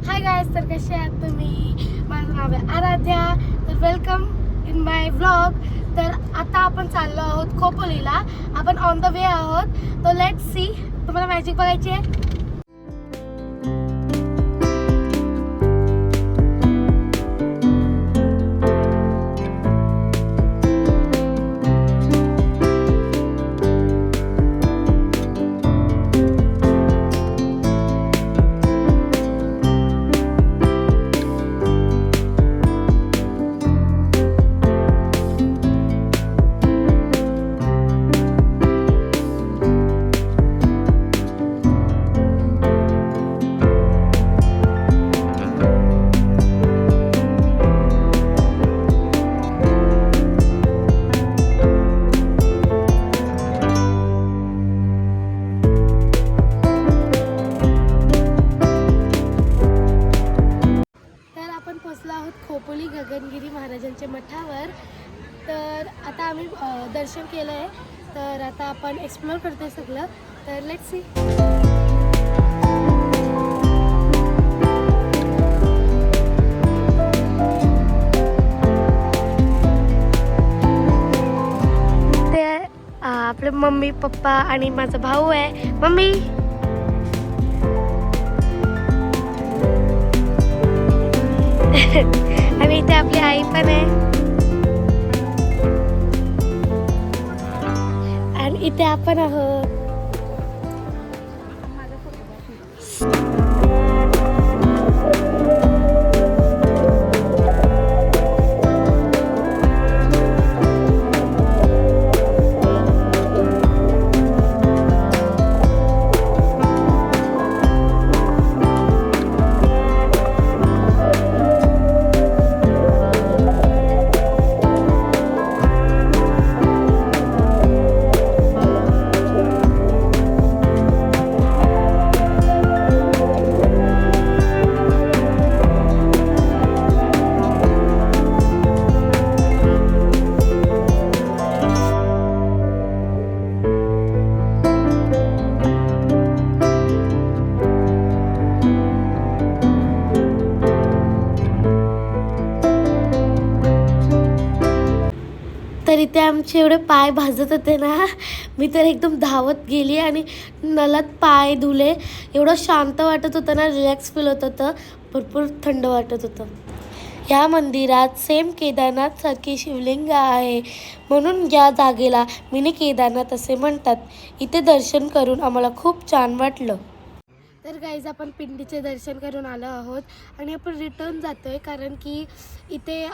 Hi guys, तर कसे आहात तुम्ही? माझं नाव आहे आराध्या. तर वेलकम इन माय व्लॉग. तर आता आपण चाललो आहोत खोपोलीला. आपण ऑन द वे आहोत. तो लेट्स सी. तुम्हाला मॅजिक बघायची आहे? पोचलो आहोत खोपोली गगनगिरी महाराजांच्या मठावर. तर आता आम्ही दर्शन केलं आहे. तर आता आपण एक्सप्लोअर करतोय सगळं. तर लेट्स सी. ते आपले मम्मी पप्पा आणि माझा भाऊ आहे. मम्मी आणि इथे आपली आई पण आहे. आणि इथे आपण आहोत. तर इथे आमचे एवढे पाय भाजत होते ना, मी तर एकदम धावत गेली आणि नलात पाय धुले. एवढं शांत वाटत होतं ना, रिलॅक्स फील होत होतं, भरपूर थंड वाटत होतं. या मंदिरात सेम केदारनाथसारखी शिवलिंग आहे, म्हणून या जागेला मिनी केदारनाथ असे म्हणतात. इथे दर्शन करून आम्हाला खूप छान वाटलं. तर गाईज, आपण पिंडीचे दर्शन करून आलो आहोत आणि आपण रिटर्न जातोय, कारण की इथे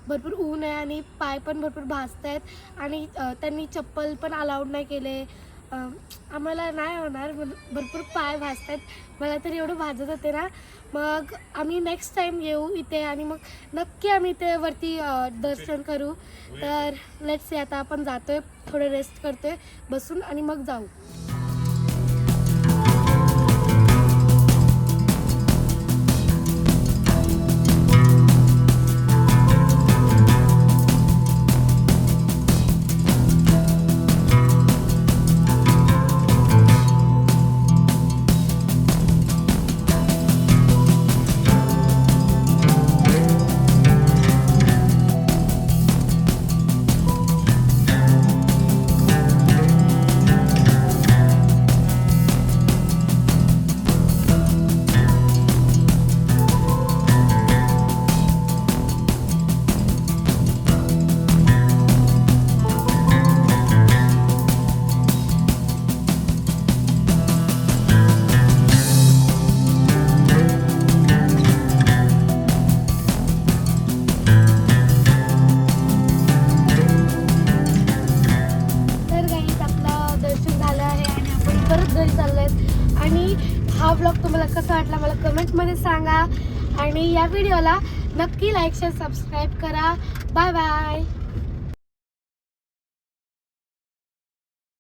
भरपूर ऊन आहे आणि पाय पण भरपूर भाजत आहेत. आणि त्यांनी चप्पल पण अलाउड नाही केले. आम्हाला नाही होणार, भरपूर पाय भाजत आहेत. मला तरी एवढं भाजत होते ना. मग आम्ही नेक्स्ट टाईम येऊ इथे आणि मग नक्की आम्ही इथे वरती दर्शन करू. तर लेट्स सी. आता आपण जातोय, थोडं रेस्ट करतोय बसून आणि मग जाऊ. आणि हा व्लॉग तुम्हाला कसा वाटला मला कमेंटमध्ये सांगा. आणि या व्हिडिओला नक्की लाईक शेअर सबस्क्राईब करा. Bye bye.